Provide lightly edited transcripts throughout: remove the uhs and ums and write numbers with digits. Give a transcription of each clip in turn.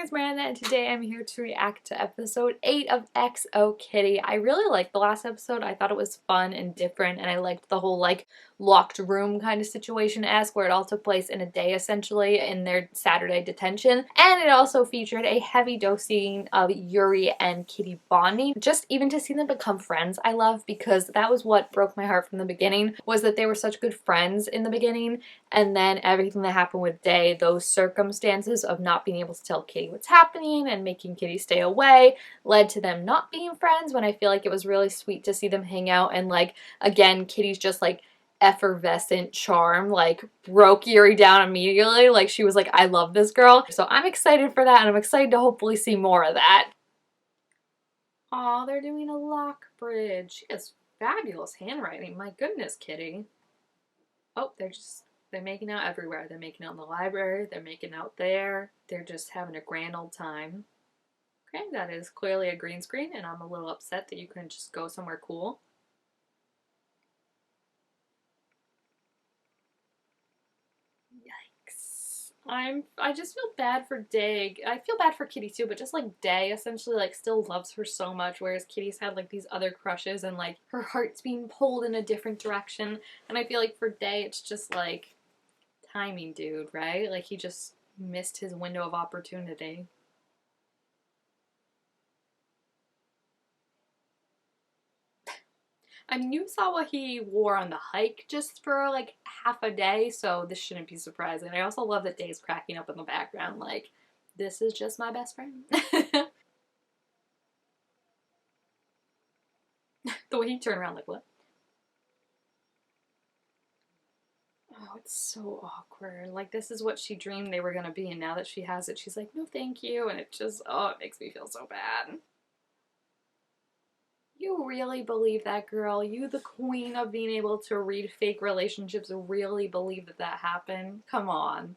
it's Miranda, and today I'm here to react to episode 8 of XO Kitty. I really liked the last episode. I thought it was fun and different, and I liked the whole, like, locked room kind of situation-esque where it all took place in a day, essentially, in their Saturday detention. And it also featured a heavy dosing of Yuri and Kitty bonding. Just even to see them become friends, I love, because that was what broke my heart from the beginning, was that they were such good friends in the beginning, and then everything that happened with Dae, those circumstances of not being able to tell Kitty what's happening and making Kitty stay away, led to them not being friends, when I feel like it was really sweet to see them hang out. And, like, again, Kitty's just, like, effervescent charm, like, broke Yuri down immediately. Like, she was like, I love this girl. So I'm excited for that, and I'm excited to hopefully see more of that. Aw, they're doing a lock bridge. She has fabulous handwriting. My goodness, Kitty. Oh, they're making out everywhere. They're making out in the library. They're making out there. They're just having a grand old time. Okay, that is clearly a green screen, and I'm a little upset that you couldn't just go somewhere cool. Yikes. I just feel bad for Dae. I feel bad for Kitty too, but just like Dae essentially like still loves her so much, whereas Kitty's had like these other crushes and like her heart's being pulled in a different direction. And I feel like for Dae it's just like timing, dude, right? Like, he just missed his window of opportunity. I mean, you saw what he wore on the hike just for like half a day, so this shouldn't be surprising. I also love that Dae's cracking up in the background, like, this is just my best friend. The way he turned around, like, what? Oh, it's so awkward. Like, this is what she dreamed they were gonna be, and now that she has it, she's like, no, thank you. And it just, oh, it makes me feel so bad. You really believe that, girl? You, the queen of being able to read fake relationships, really believe that that happened? Come on.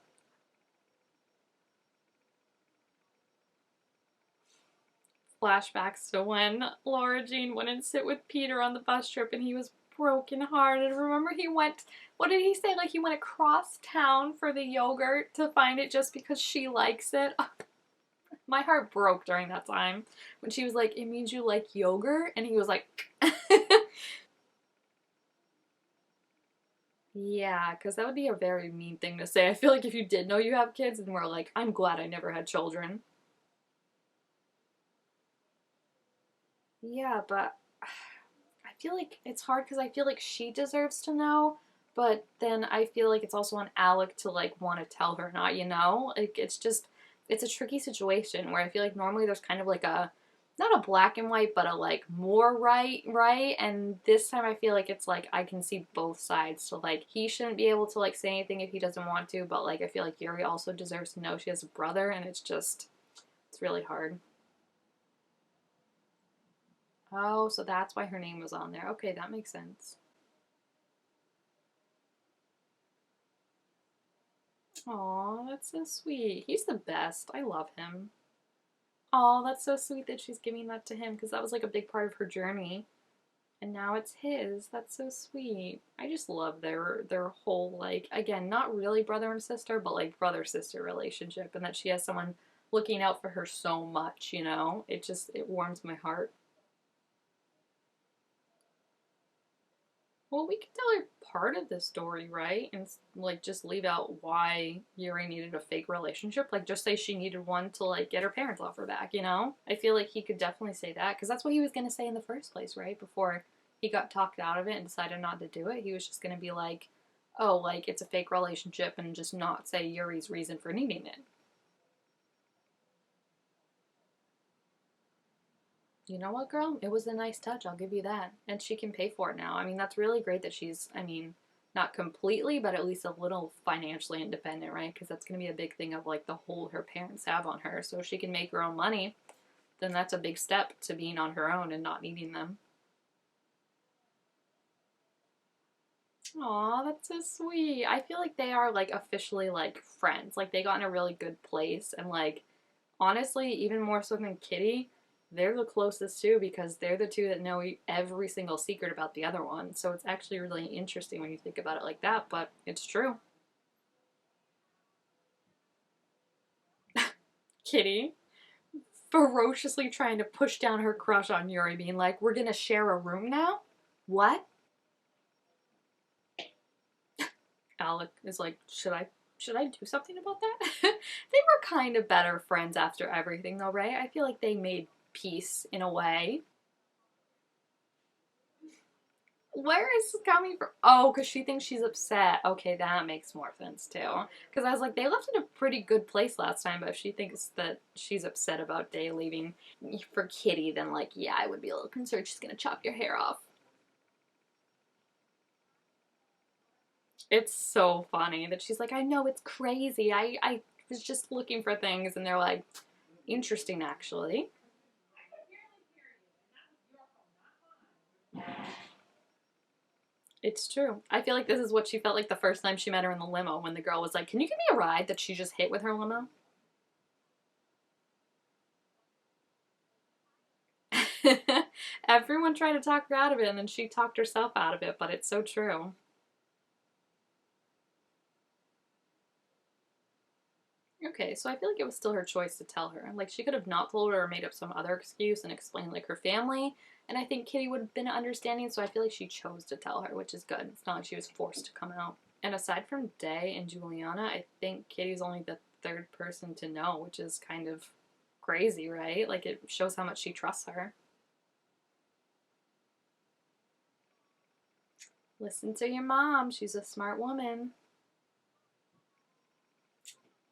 Flashbacks to when Laura Jean wouldn't sit with Peter on the bus trip and he was brokenhearted. Remember, he went, what did he say? Like, he went across town for the yogurt to find it just because she likes it. My heart broke during that time when she was like, it means you like yogurt? And he was like, yeah, because that would be a very mean thing to say. I feel like if you did know you have kids and were like, I'm glad I never had children. Yeah, but I feel like it's hard because I feel like she deserves to know, but then I feel like it's also on Alec to like want to tell her not, you know? Like, it's just, it's a tricky situation where I feel like normally there's kind of like a, not a black and white, but a like more right, and this time I feel like it's like I can see both sides. So like, he shouldn't be able to like say anything if he doesn't want to, but like I feel like Yuri also deserves to know she has a brother, and it's just, it's really hard. Oh, so that's why her name was on there. Okay, that makes sense. Aw, that's so sweet. He's the best. I love him. Aw, that's so sweet that she's giving that to him, because that was like a big part of her journey. And now it's his. That's so sweet. I just love their whole, like, again, not really brother and sister, but like brother-sister relationship, and that she has someone looking out for her so much, you know? It just, it warms my heart. Well, we could tell her part of the story, right? And like just leave out why Yuri needed a fake relationship. Like, just say she needed one to like get her parents off her back, you know? I feel like he could definitely say that, because that's what he was gonna say in the first place, right? Before he got talked out of it and decided not to do it, he was just gonna be like, oh, like, it's a fake relationship, and just not say Yuri's reason for needing it. You know what, girl? It was a nice touch, I'll give you that. And she can pay for it now. I mean, that's really great that she's, I mean, not completely, but at least a little financially independent, right? Because that's going to be a big thing of, like, the hold her parents have on her. So if she can make her own money, then that's a big step to being on her own and not needing them. Aw, that's so sweet. I feel like they are, like, officially, like, friends. Like, they got in a really good place, and, like, honestly, even more so than Kitty, they're the closest too, because they're the two that know every single secret about the other one. So it's actually really interesting when you think about it like that, but it's true. Kitty ferociously trying to push down her crush on Yuri, being like, we're gonna share a room now? What? Alec is like, should I do something about that? They were kind of better friends after everything though, right? I feel like they made peace in a way. Where is this coming from? Oh, because she thinks she's upset. Okay, that makes more sense too. Because I was like, they left in a pretty good place last time, but if she thinks that she's upset about Dae leaving for Kitty, then like, yeah, I would be a little concerned she's gonna chop your hair off. It's so funny that she's like, I know it's crazy. I was just looking for things, and they're like, interesting actually. It's true. I feel like this is what she felt like the first time she met her in the limo when the girl was like, can you give me a ride that she just hit with her limo? Everyone tried to talk her out of it, and then she talked herself out of it, but it's so true. Okay, so I feel like it was still her choice to tell her. Like, she could have not told her or made up some other excuse and explained, like, her family. And I think Kitty would have been understanding, so I feel like she chose to tell her, which is good. It's not like she was forced to come out. And aside from Dae and Juliana, I think Kitty's only the third person to know, which is kind of crazy, right? Like, it shows how much she trusts her. Listen to your mom. She's a smart woman.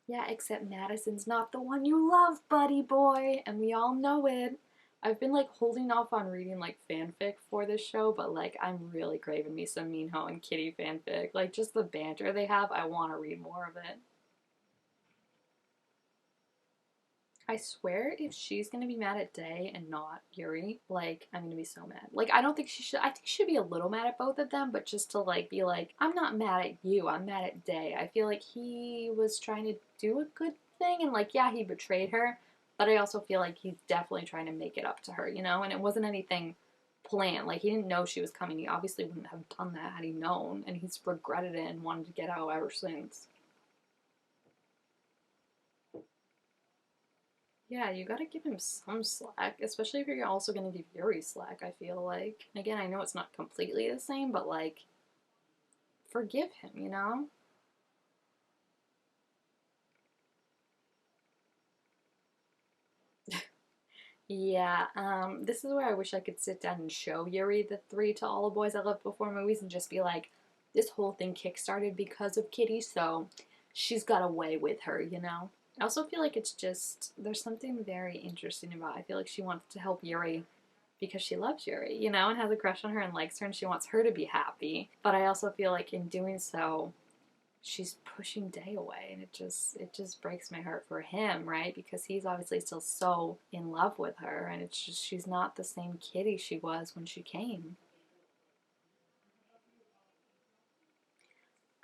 Yeah, except Madison's not the one you love, buddy boy, and we all know it. I've been like holding off on reading like fanfic for this show, but like I'm really craving me some Minho and Kitty fanfic. Like just the banter they have, I want to read more of it. I swear if she's gonna be mad at Dae and not Yuri, like I'm gonna be so mad. Like I don't think she should. I think she should be a little mad at both of them, but just to like be like, I'm not mad at you. I'm mad at Dae. I feel like he was trying to do a good thing, and like yeah, he betrayed her, but I also feel like he's definitely trying to make it up to her, you know. And it wasn't anything planned. Like he didn't know she was coming. He obviously wouldn't have done that had he known, and he's regretted it and wanted to get out ever since. Yeah, you gotta give him some slack, especially if you're also gonna give Yuri slack, I feel like. Again, I know it's not completely the same, but like, forgive him, you know? Yeah, this is where I wish I could sit down and show Yuri the three to all the boys I loved before movies and just be like, this whole thing kickstarted because of Kitty, so she's got a way with her, you know? I also feel like it's just, there's something very interesting about it. I feel like she wants to help Yuri because she loves Yuri, you know, and has a crush on her and likes her and she wants her to be happy. But I also feel like in doing so, she's pushing Dae away and it just breaks my heart for him, right? Because he's obviously still so in love with her and it's just she's not the same Kitty she was when she came.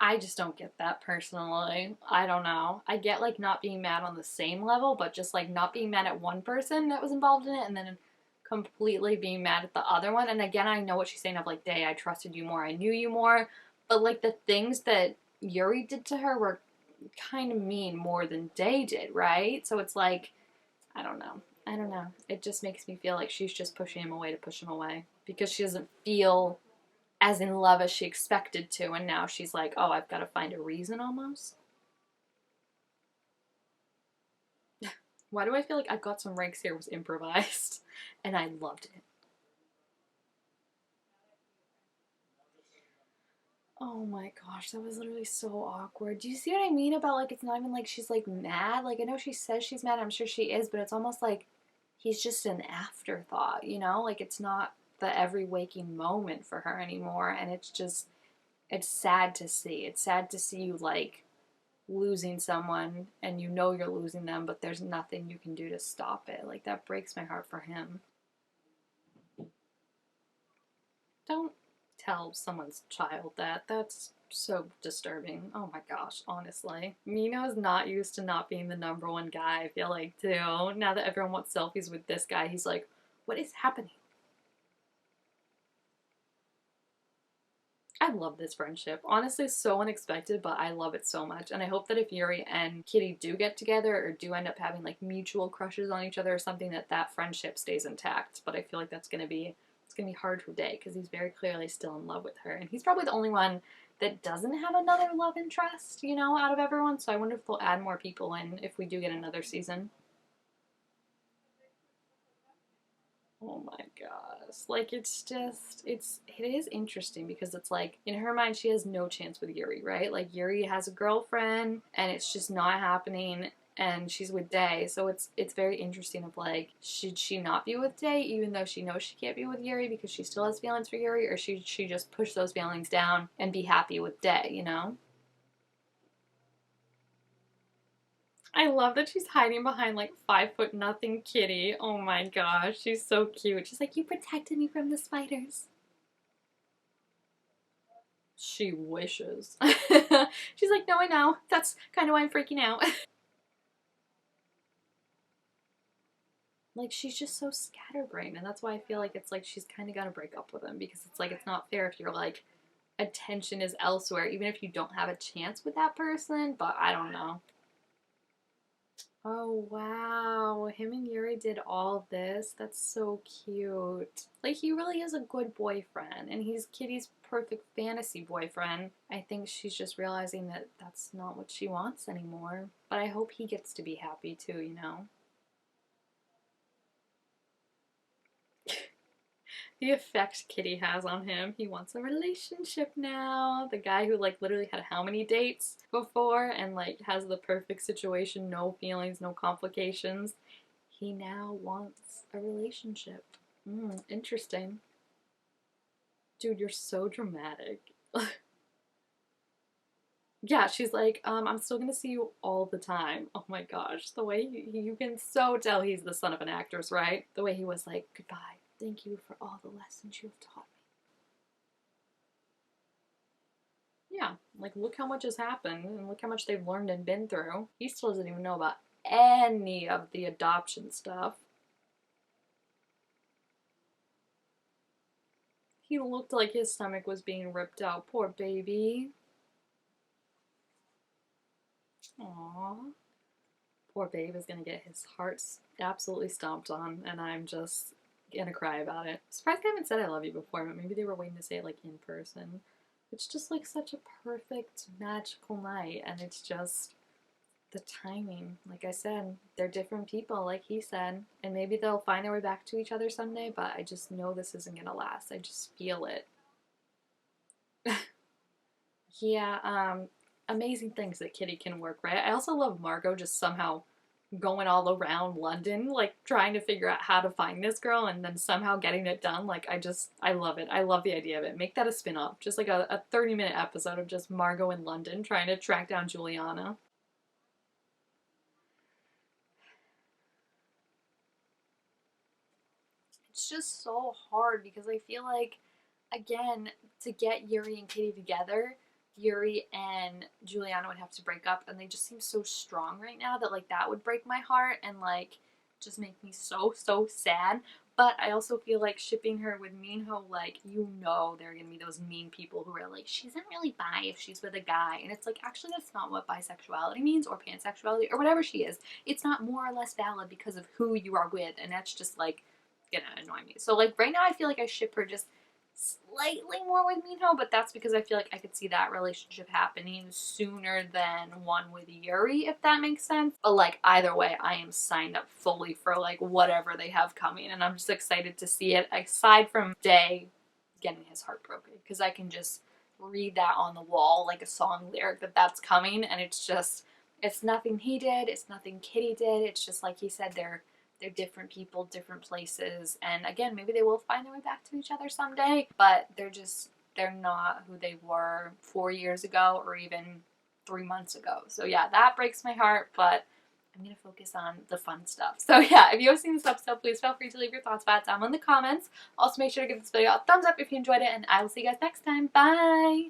I just don't get that personally. I don't know. I get like not being mad on the same level, but just like not being mad at one person that was involved in it and then completely being mad at the other one. And again, I know what she's saying of like, Dae, I trusted you more, I knew you more. But like the things that Yuri did to her were kind of mean more than Dae did, right? So it's like, I don't know. I don't know. It just makes me feel like she's just pushing him away to push him away because she doesn't feel as in love as she expected to, and now she's like, oh, I've got to find a reason almost. Why do I feel like I've got some ranks here was improvised, and I loved it. Oh my gosh, that was literally so awkward. Do you see what I mean about like it's not even like she's like mad? Like I know she says she's mad, I'm sure she is, but it's almost like he's just an afterthought, you know? Like it's not the every waking moment for her anymore, and it's just it's sad to see. It's sad to see you like losing someone and you know you're losing them, but there's nothing you can do to stop it. Like that breaks my heart for him. Don't tell someone's child that. That's so disturbing. Oh my gosh, honestly. Mino's not used to not being the number one guy, I feel like, too. Now that everyone wants selfies with this guy, he's like, what is happening? I love this friendship. Honestly, so unexpected, but I love it so much. And I hope that if Yuri and Kitty do get together or do end up having like mutual crushes on each other or something, that that friendship stays intact. But I feel like that's gonna be it's gonna be hard for Dae because he's very clearly still in love with her, and he's probably the only one that doesn't have another love interest, you know, out of everyone. So I wonder if they'll add more people in if we do get another season. Oh my gosh. Like it's just it is interesting because it's like in her mind she has no chance with Yuri, right? Like Yuri has a girlfriend and it's just not happening and she's with Dae. So it's very interesting of like should she not be with Dae even though she knows she can't be with Yuri because she still has feelings for Yuri, or should she just push those feelings down and be happy with Dae, you know? I love that she's hiding behind like 5 foot nothing Kitty. Oh my gosh, she's so cute. She's like, you protected me from the spiders. She wishes. She's like, no, I know. That's kind of why I'm freaking out. Like, she's just so scatterbrained, and that's why I feel like it's like she's kind of gonna break up with him because it's like it's not fair if you're like attention is elsewhere, even if you don't have a chance with that person. But I don't know. Oh wow, him and Yuri did all this. That's so cute. Like he really is a good boyfriend and he's Kitty's perfect fantasy boyfriend. I think she's just realizing that that's not what she wants anymore. But I hope he gets to be happy too, you know? The effect Kitty has on him. He wants a relationship now. The guy who like literally had how many dates before and like has the perfect situation, no feelings, no complications. He now wants a relationship. Interesting. Dude, you're so dramatic. Yeah, she's like, I'm still gonna see you all the time. Oh my gosh, the way you can so tell he's the son of an actress, right? The way he was like, goodbye. Thank you for all the lessons you have taught me. Yeah, like look how much has happened and look how much they've learned and been through. He still doesn't even know about any of the adoption stuff. He looked like his stomach was being ripped out. Poor baby. Aww. Poor babe is gonna get his heart absolutely stomped on, and I'm just gonna cry about it. Surprised I haven't said I love you before, but maybe they were waiting to say it like in person. It's just like such a perfect, magical night, and it's just the timing. Like I said, they're different people, like he said, and maybe they'll find their way back to each other someday, but I just know this isn't gonna last. I just feel it. Yeah, amazing things that Kitty can work, right? I also love Margot just somehow going all around London, like trying to figure out how to find this girl and then somehow getting it done. Like, I love it. I love the idea of it. Make that a spin off. Just like a 30-minute episode of just Margot in London trying to track down Juliana. It's just so hard because I feel like, again, to get Yuri and Kitty together, Yuri and Juliana would have to break up, and they just seem so strong right now that like that would break my heart and like just make me so sad. But I also feel like shipping her with Minho, like you know, there are gonna be those mean people who are like, she isn't really bi if she's with a guy, and it's like actually that's not what bisexuality means or pansexuality or whatever she is. It's not more or less valid because of who you are with, and that's just like gonna annoy me. So like right now, I feel like I ship her just slightly more with Minho, but that's because I feel like I could see that relationship happening sooner than one with Yuri, if that makes sense. But like either way, I am signed up fully for like whatever they have coming, and I'm just excited to see it. Aside from Dae getting his heart broken, because I can just read that on the wall like a song lyric that that's coming, and it's just it's nothing he did, it's nothing Kitty did. It's just like he said, they're different people, different places, and again, maybe they will find their way back to each other someday, but they're not who they were 4 years ago or even 3 months ago. So yeah, that breaks my heart, but I'm gonna focus on the fun stuff. So yeah, if you have seen this episode, please feel free to leave your thoughts about it down in the comments. Also, make sure to give this video a thumbs up if you enjoyed it, and I will see you guys next time. Bye!